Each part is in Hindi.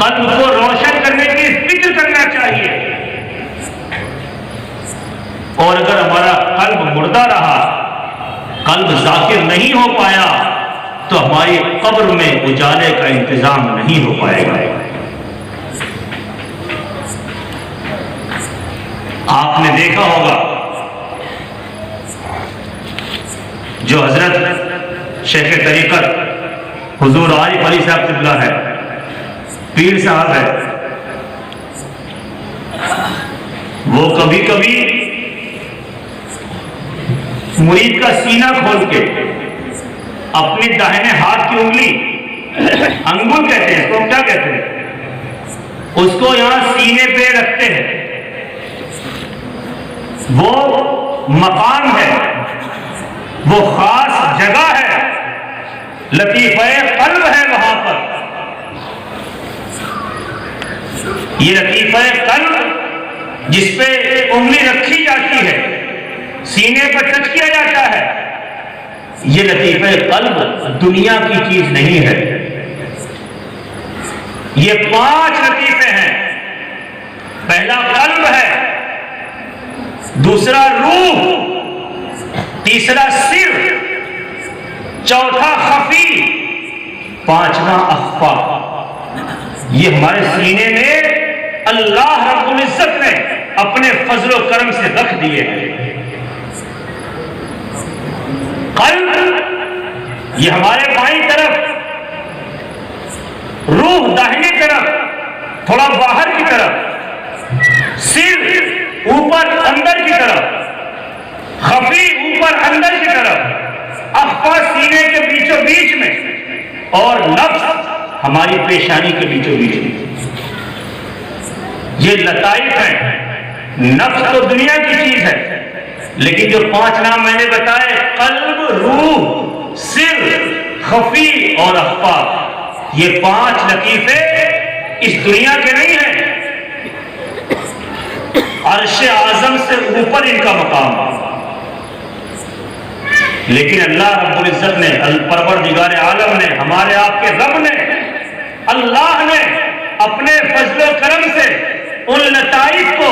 कल्ब को रोशन करने की फिक्र करना चाहिए। और अगर हमारा कल्ब मुर्दा रहा, कल्ब जाकिर नहीं हो पाया, तो हमारी कब्र में उजाले का इंतजाम नहीं हो पाएगा। आपने देखा होगा जो हजरत शेख तरीकत हुजूर आरिफ अली साहब क़िबला है, पीर साहब है, वो कभी कभी मुरीद का सीना खोल के अपने दाहिने हाथ की उंगली, अंगुल कहते हैं इसको, क्या कहते हैं, उसको यहां सीने पे रखते हैं। वो मकाम है, वो खास जगह है, लतीफ़े क़ल्ब है वहां पर। ये लतीफ़े क़ल्ब जिस पे उंगली रखी जाती है, सीने पर टच किया जाता है, ये लतीफ़े क़ल्ब दुनिया की चीज नहीं है। ये 5 लतीफ़े हैं। पहला क़ल्ब है, दूसरा रूह, तीसरा सिर, चौथा खफी, पांचवा अख्फा। ये हमारे सीने में अल्लाह रब्बुल इज्जत ने अपने फजलो करम से रख दिए हैं। कल्ब ये हमारे बाईं तरफ, रूह दाहिनी तरफ, थोड़ा बाहर की तरफ, सिर ऊपर अंदर की तरफ, खफी ऊपर अंदर की तरफ, अख्फा सीने के बीचों बीच में, और नफ्स हमारी पेशानी के बीचों बीच में। ये लताइफ है। नफ्स तो दुनिया की चीज है, लेकिन जो 5 नाम मैंने बताए, कल्ब, रूह, सिर, खफी और अख्फा, ये 5 लतीफे इस दुनिया के नहीं है। अर्श आजम से ऊपर इनका मकाम है। लेकिन अल्लाह रब्बुल इज्जत ने, परवरदिगार आलम ने, हमारे आपके रब ने, अल्लाह ने अपने फजलो करम से उन लताइफ को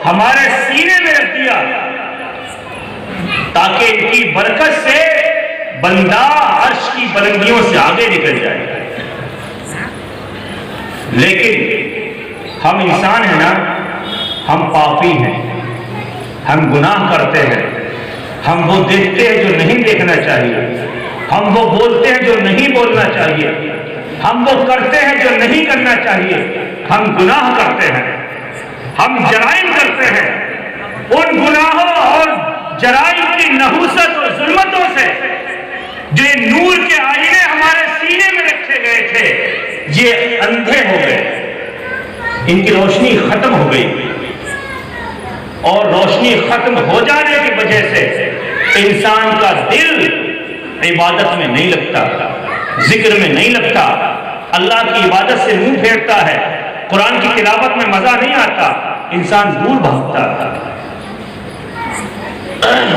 हमारे सीने में रख दिया, ताकि इनकी बरकत से बंदा अर्श की बुलंदियों से आगे निकल जाए। लेकिन हम इंसान हैं ना, हम पापी हैं, हम गुनाह करते हैं, हम वो देखते हैं जो नहीं देखना चाहिए, हम वो बोलते हैं जो नहीं बोलना चाहिए, हम वो करते हैं जो नहीं करना चाहिए, हम गुनाह करते हैं, हम जराइम करते हैं। उन गुनाहों और जराइम की नहुसत और जुल्मतों से जो नूर के आईने हमारे सीने में रखे गए थे, ये अंधे हो गए, इनकी रोशनी खत्म हो गई। और रोशनी खत्म हो जाने की वजह से इंसान का दिल इबादत में नहीं लगता, जिक्र में नहीं लगता, अल्लाह की इबादत से मुंह फेरता है, कुरान की तिलावत में मजा नहीं आता, इंसान दूर भागता।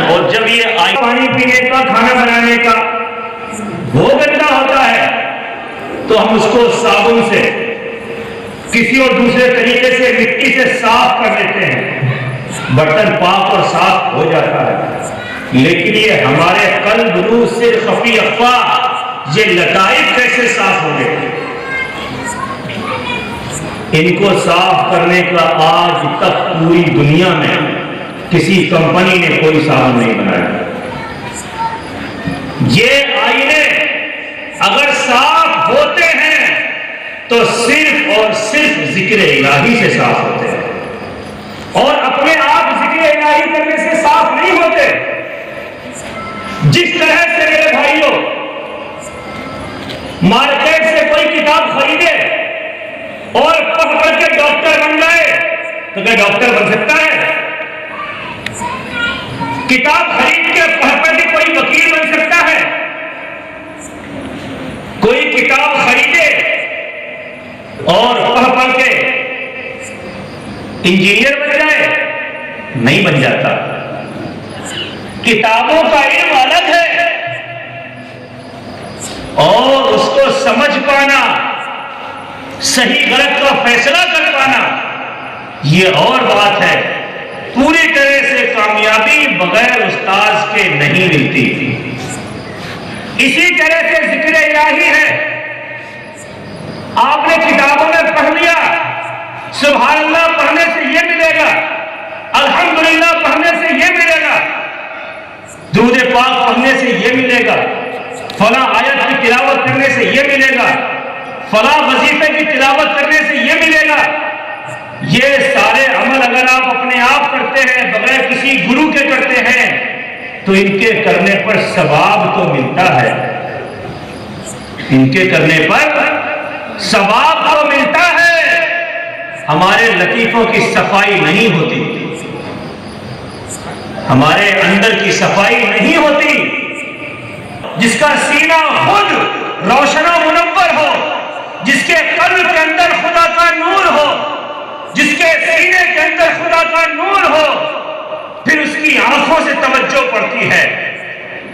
और जब ये पानी पीने का, खाना बनाने का वो गंदा होता है, तो हम उसको साबुन से, किसी और दूसरे तरीके से मिट्टी से साफ कर लेते हैं, बर्तन पाक और साफ हो जाता है। लेकिन ये हमारे कल्ब, रूह, सिर, खफी, अख्फा, ये लताइफ कैसे साफ हो गए? इनको साफ करने का आज तक पूरी दुनिया में किसी कंपनी ने कोई साबुन नहीं बनाया। ये आईने अगर साफ होते हैं तो सिर्फ और सिर्फ जिक्र इलाही से साफ होते हैं, और अपने आप जिक्र इलाही करने से साफ नहीं होते। जिस तरह से मेरे भाइयों मार्केट से कोई किताब खरीदे और पढ़ के डॉक्टर बन जाए, तो क्या डॉक्टर बन सकता है? किताब खरीद के पढ़ के कोई वकील बन सकता है? कोई किताब खरीदे और पढ़ के इंजीनियर बन जाए? नहीं बन जाता। किताबों का इल्म अलग है और उसको समझ पाना सही गलत का फैसला कर पाना, ये और बात है। पूरी तरह से कामयाबी बगैर उस्ताद के नहीं मिलती। इसी तरह से जिक्र इलाही है, आपने किताबों में पढ़ लिया, सुभान अल्लाह पढ़ने से ये मिलेगा, अल्हम्दुलिल्लाह पढ़ने से ये मिलेगा, दुरूद पाक पढ़ने से ये मिलेगा, फला आयत की तिलावत करने से ये मिलेगा, फला वजीफे की तिलावत करने से ये मिलेगा। ये सारे अमल अगर आप अपने आप करते हैं, बगैर किसी गुरु के करते हैं, तो इनके करने पर सवाब तो मिलता है, इनके करने पर सवाब तो मिलता है। हमारे लतीफों की सफाई नहीं होती, हमारे अंदर की सफाई नहीं होती। जिसका सीना खुद रोशन मुनव्वर हो, जिसके कल्ब के अंदर खुदा का नूर हो, जिसके सीने के अंदर खुदा का नूर हो, फिर उसकी आंखों से तवज्जो पड़ती है,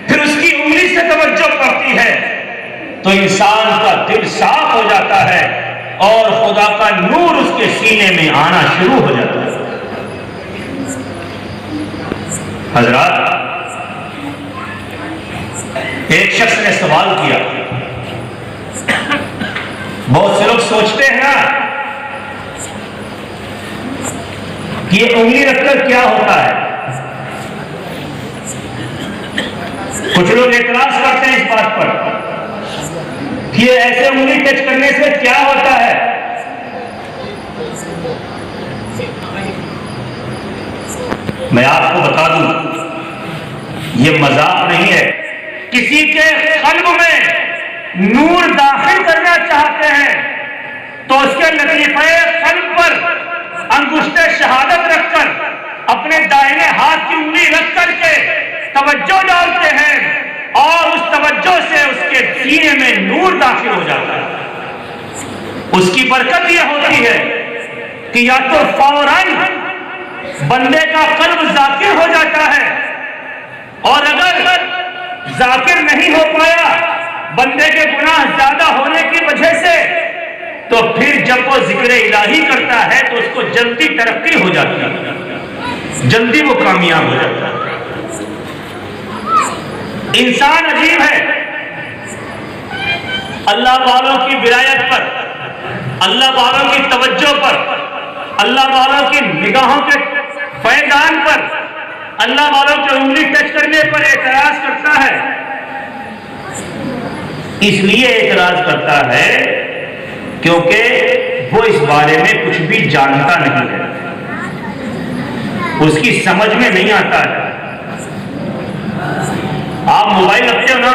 फिर उसकी उंगली से तवज्जो पड़ती है, तो इंसान का दिल साफ हो जाता है और खुदा का नूर उसके सीने में आना शुरू हो जाता है। हजरात, एक शख्स ने सवाल किया, बहुत से लोग सोचते हैं ना कि ये उंगली रखकर क्या होता है। कुछ लोग एतराज करते हैं इस बात पर कि ये ऐसे उंगली टच करने से क्या होता है। मैं आपको बता दूं, ये मजाक नहीं है। किसी के कल्ब में नूर दाखिल करना चाहते हैं तो उसके लतीफे कल्ब पर अंगुष्ठे शहादत रखकर अपने दाहिने हाथ की उंगली रख करके तवज्जो डालते हैं और उस तवज्जो से उसके सीने में नूर दाखिल हो जाता है। उसकी बरकत यह होती है कि या तो फौरन बंदे का कल्ब जाकिर हो जाता है, और अगर जाकिर नहीं हो पाया बंदे के गुनाह ज्यादा होने की वजह से, तो फिर जब वो जिक्र इलाही करता है तो उसको जल्दी तरक्की हो जाती है, जल्दी वो कामयाब हो जाता है। इंसान अजीब है, अल्लाह वालों की विलायत पर, अल्लाह वालों की तवज्जो पर, अल्लाह वालों की निगाहों के फैजान पर, अल्लाह वालों के उंगली टच करने पर एतराज करता है। इसलिए एतराज करता है क्योंकि वो इस बारे में कुछ भी जानता नहीं है, उसकी समझ में नहीं आता है। आप मोबाइल रखते हो ना,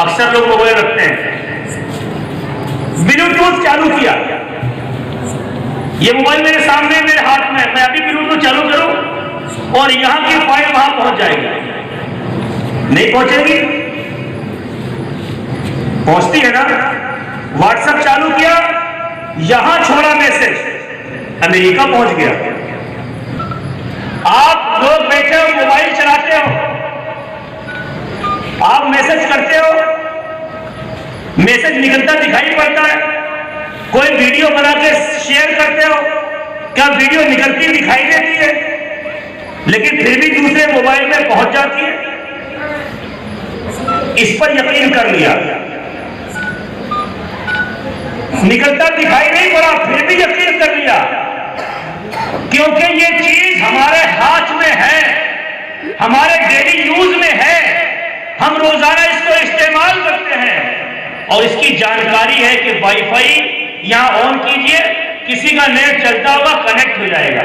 अक्सर लोग मोबाइल रखते हैं, ब्लूटूथ चालू किया, ये मोबाइल मेरे सामने मेरे हाथ में, मैं अभी ब्लूटूथ चालू करूं और यहां की फाइल वहां पहुंच जाएगी, नहीं पहुंचेगी? पहुंचती है ना। व्हाट्सएप चालू किया, यहां छोड़ा मैसेज, अमेरिका पहुंच गया। आप लोग बैठे हो, मोबाइल चलाते हो, आप मैसेज करते हो, मैसेज निकलता दिखाई पड़ता है। कोई वीडियो बना के शेयर करते हो, क्या वीडियो निकलती दिखाई देती है, लेकिन फिर भी दूसरे मोबाइल में पहुंच जाती है। इस पर यकीन कर लिया, निकलता दिखाई नहीं पड़ा, फिर भी यकीन कर लिया, क्योंकि ये चीज हमारे हाथ में है, हमारे डेली यूज में है, हम रोजाना इसको इस्तेमाल करते हैं और इसकी जानकारी है कि वाईफाई यहां ऑन कीजिए, किसी का नेट चलता होगा, कनेक्ट हो जाएगा।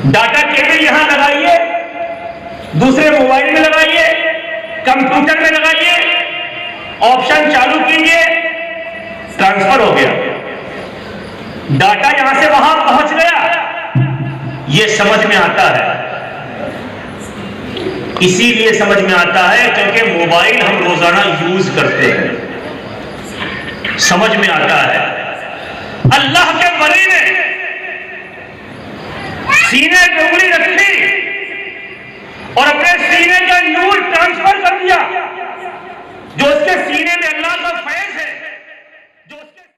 डाटा केबल यहां लगाइए, दूसरे मोबाइल में लगाइए, कंप्यूटर में लगाइए, ऑप्शन चालू कीजिए, ट्रांसफर हो गया, डाटा यहां से वहां पहुंच गया। यह समझ में आता है, इसीलिए समझ में आता है क्योंकि मोबाइल हम रोजाना यूज करते हैं, समझ में आता है। अल्लाह के वली ने सीने पे उंगली रखी और अपने सीने का नूर ट्रांसफर कर दिया, जो उसके सीने में अल्लाह का फैज़